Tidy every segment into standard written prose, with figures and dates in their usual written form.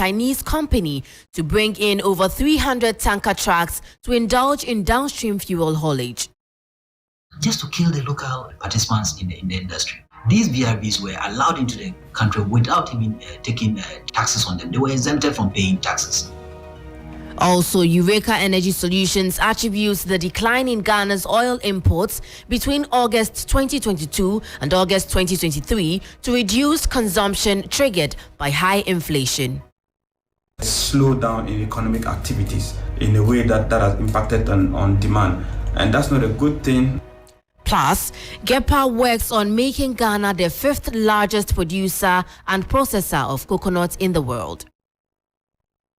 Chinese company to bring in over 300 tanker trucks to indulge in downstream fuel haulage. Just to kill the local participants in the industry. These BRBs were allowed into the country without even taking taxes on them. They were exempted from paying taxes. Also, Eureka Energy Solutions attributes the decline in Ghana's oil imports between August 2022 and August 2023 to reduced consumption triggered by high inflation. Slow down in economic activities in a way that has impacted on demand, and that's not a good thing. Plus, GEPA works on making Ghana the 5th largest producer and processor of coconut in the world.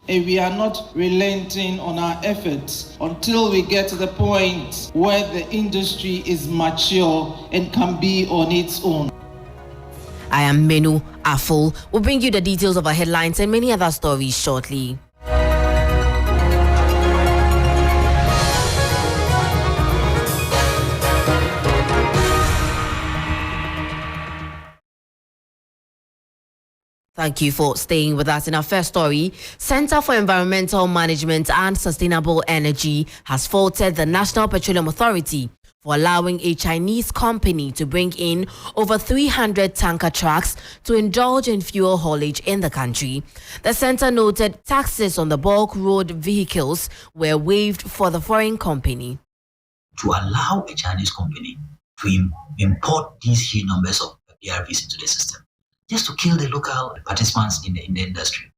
We are not relenting on our efforts until we get to the point where the industry is mature and can be on its own. I am Manu Afful. We'll bring you the details of our headlines and many other stories shortly. Thank you for staying with us. In our first story, Center for Environmental Management and Sustainable Energy has faulted the National Petroleum Authority for allowing a Chinese company to bring in over 300 tanker trucks to indulge in fuel haulage in the country. The center noted taxes on the bulk road vehicles were waived for the foreign company. To allow a Chinese company to import these huge numbers of BRVs into the system, just to kill the local participants in the industry.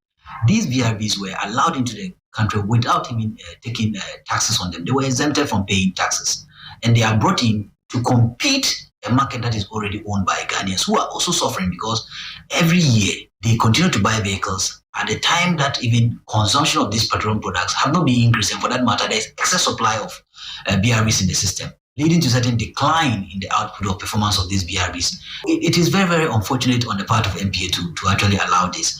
These BRVs were allowed into the country without even taking taxes on them. They were exempted from paying taxes. And they are brought in to compete a market that is already owned by Ghanaians, who are also suffering because every year they continue to buy vehicles at the time that even consumption of these petroleum products have not been increasing. For that matter, there is excess supply of BRVs in the system, leading to certain decline in the output or performance of these BRVs. It is very, very unfortunate on the part of NPA to actually allow this.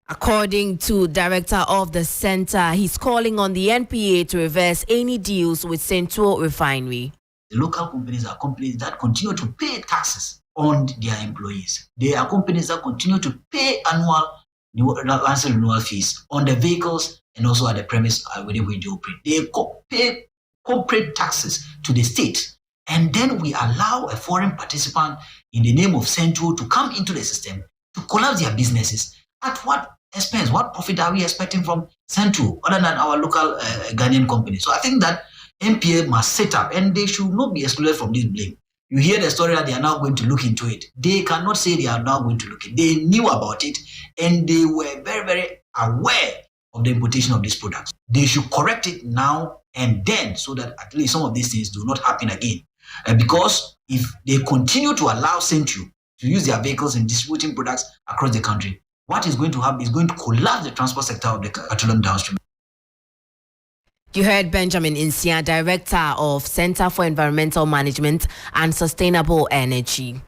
According to director of the center, he's calling on the NPA to reverse any deals with Central Refinery. The local companies are companies that continue to pay taxes on their employees. They are companies that continue to pay annual license renewal fees on the vehicles and also at the premise within which they operate. They pay corporate taxes to the state, and then we allow a foreign participant in the name of Central to come into the system to collapse their businesses. At what expense? What profit are we expecting from Central other than our local Ghanaian companies? So I think that NPA must set up, and they should not be excluded from this blame. You hear the story that they are now going to look into it. They cannot say they are now going to look it. They knew about it, and they were very, very aware of the importation of these products. They should correct it now and then, so that at least some of these things do not happen again. Because if they continue to allow Central to use their vehicles in distributing products across the country, what is going to happen is going to collapse the transport sector of the petroleum downstream. You heard Benjamin Insia, director of Center for Environmental Management and Sustainable Energy.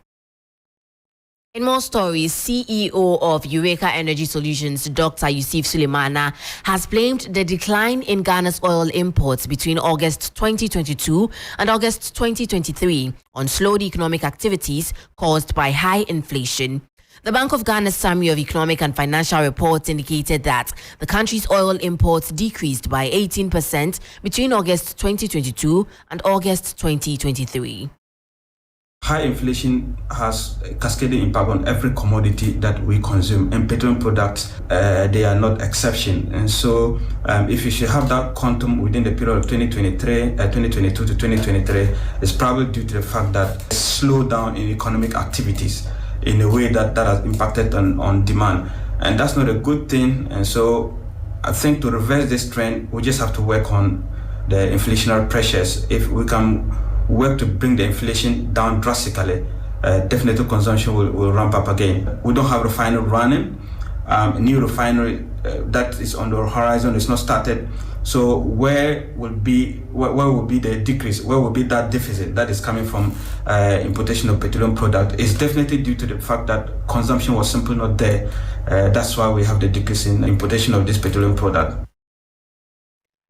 In more stories, CEO of Eureka Energy Solutions, Dr. Yusuf Sulemana, has blamed the decline in Ghana's oil imports between August 2022 and August 2023 on slowed economic activities caused by high inflation. The Bank of Ghana's summary of economic and financial reports indicated that the country's oil imports decreased by 18% between August 2022 and August 2023. High inflation has a cascading impact on every commodity that we consume, and petroleum products, they are not exception. And so if you should have that quantum within the period of 2022 to 2023, it's probably due to the fact that slowdown in economic activities in a way that has impacted on demand. And that's not a good thing. And so I think to reverse this trend, we just have to work on the inflationary pressures. If we can work to bring the inflation down drastically, definitely consumption will ramp up again. We don't have refinery running. New refinery that is on the horizon is not started. So where will be the decrease? Where will be that deficit that is coming from importation of petroleum product? It's definitely due to the fact that consumption was simply not there. That's why we have the decrease in importation of this petroleum product.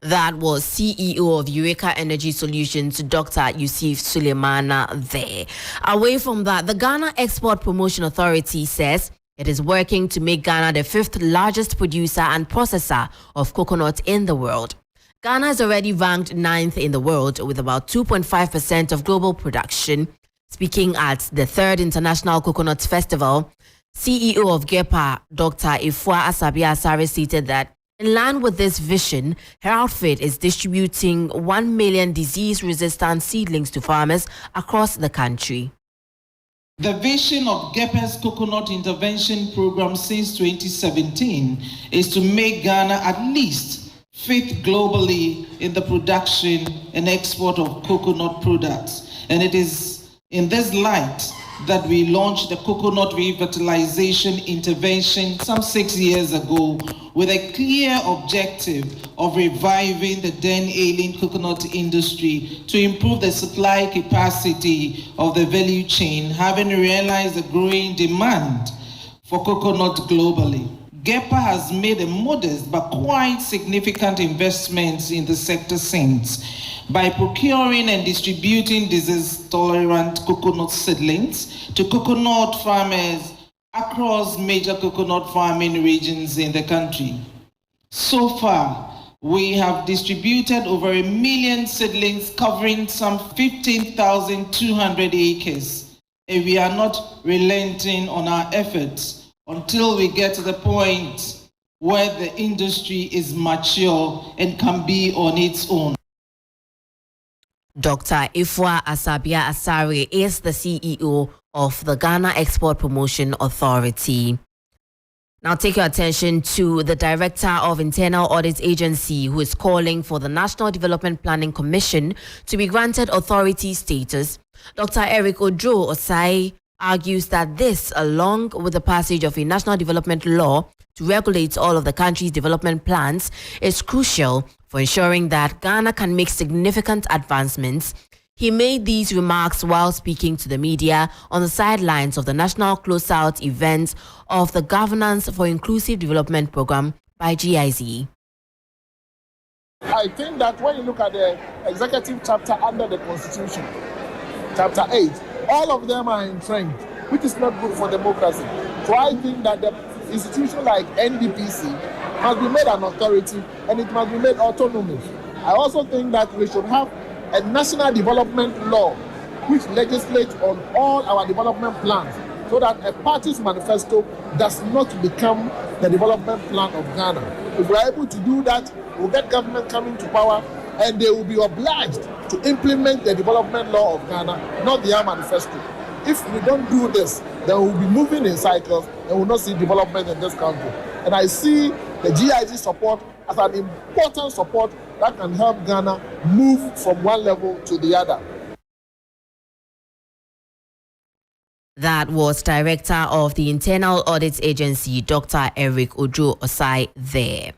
That was CEO of Eureka Energy Solutions, Dr. Yusuf Sulemana there. Away from that, the Ghana Export Promotion Authority says It is working to make Ghana the 5th largest producer and processor of coconut in the world. Ghana is already ranked 9th in the world with about 2.5% of global production. Speaking at the 3rd International Coconut Festival, CEO of GEPA, Dr. Afful Asare, stated that in line with this vision, her outfit is distributing 1 million disease-resistant seedlings to farmers across the country. The vision of GEPA's Coconut Intervention Program since 2017 is to make Ghana at least 5th globally in the production and export of coconut products. And it is in this light that we launched the Coconut Revitalization Intervention some 6 years ago with a clear objective of reviving the then ailing coconut industry to improve the supply capacity of the value chain, having realized the growing demand for coconut globally. GEPA has made a modest but quite significant investments in the sector since by procuring and distributing disease-tolerant coconut seedlings to coconut farmers across major coconut farming regions in the country. So far, we have distributed over 1 million seedlings covering some 15,200 acres, and we are not relenting on our efforts until we get to the point where the industry is mature and can be on its own. Dr. Afful Asare is the CEO of the Ghana Export Promotion Authority. Now take your attention to the Director of Internal Audit Agency, who is calling for the National Development Planning Commission to be granted authority status. Dr. Eric Ojo Osai argues that this, along with the passage of a national development law to regulate all of the country's development plans, is crucial for ensuring that Ghana can make significant advancements. He made these remarks while speaking to the media on the sidelines of the national closeout event of the Governance for Inclusive Development Program by GIZ. I think that when you look at the executive chapter under the Constitution, chapter 8, all of them are entrenched, which is not good for democracy. So I think that the institution like NDPC must be made an authority and it must be made autonomous. I also think that we should have a national development law which legislates on all our development plans so that a party's manifesto does not become the development plan of Ghana. If we're able to do that, we'll get government coming to power and they will be obliged to implement the development law of Ghana, not their manifesto. If we don't do this, then we'll be moving in cycles and we'll not see development in this country. And I see the GIG support as an important support that can help Ghana move from one level to the other. That was Director of the Internal Audit Agency, Dr. Eric Ojo Osai there.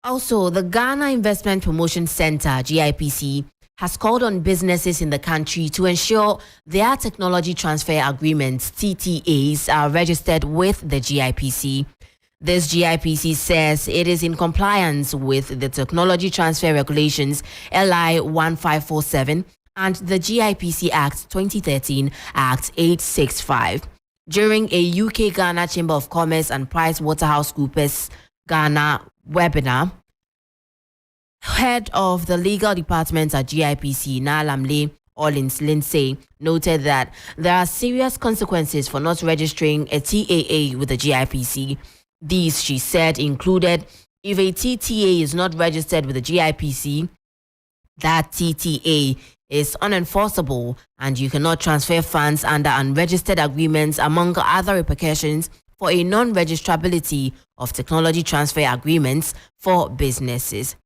Also, the Ghana Investment Promotion Center, GIPC, has called on businesses in the country to ensure their technology transfer agreements, TTAs, are registered with the GIPC. This GIPC says it is in compliance with the Technology Transfer Regulations LI 1547 and the GIPC Act 2013 Act 865. During a UK-Ghana Chamber of Commerce and PricewaterhouseCoopers Ghana webinar, Head of the Legal Department at GIPC, Nalamle Orleans Lindsay, noted that there are serious consequences for not registering a TAA with the GIPC. These, she said, included if a TTA is not registered with the GIPC, that TTA is unenforceable and you cannot transfer funds under unregistered agreements, among other repercussions for a non-registrability of technology transfer agreements for businesses.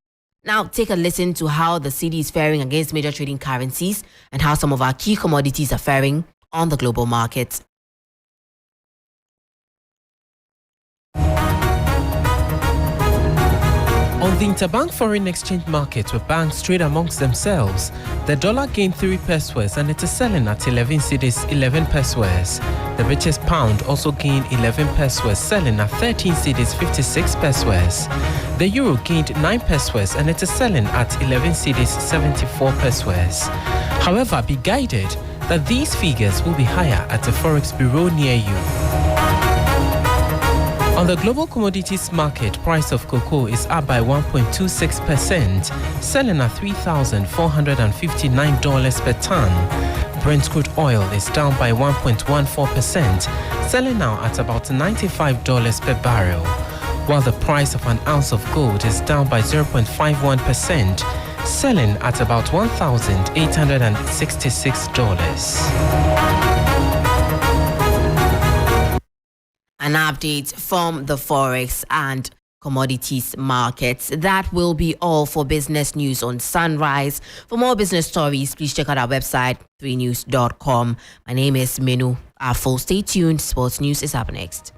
Now, take a listen to how the cedi is faring against major trading currencies and how some of our key commodities are faring on the global market. On the interbank foreign exchange market, where banks trade amongst themselves, the dollar gained 3 pesos and it is selling at 11 cedis 11 pesos. The British pound also gained 11 pesos, selling at 13 cedis 56 pesos. The euro gained 9 pesos and it is selling at 11 cedis 74 pesos. However, be guided that these figures will be higher at a forex bureau near you. On the global commodities market, price of cocoa is up by 1.26%, selling at $3,459 per ton. Brent crude oil is down by 1.14%, selling now at about $95 per barrel, while the price of an ounce of gold is down by 0.51%, selling at about $1,866. An update from the Forex and commodities markets. That will be all for business news on Sunrise. For more business stories, please check out our website, 3news.com. My name is Manu Afful. Stay tuned. Sports news is up next.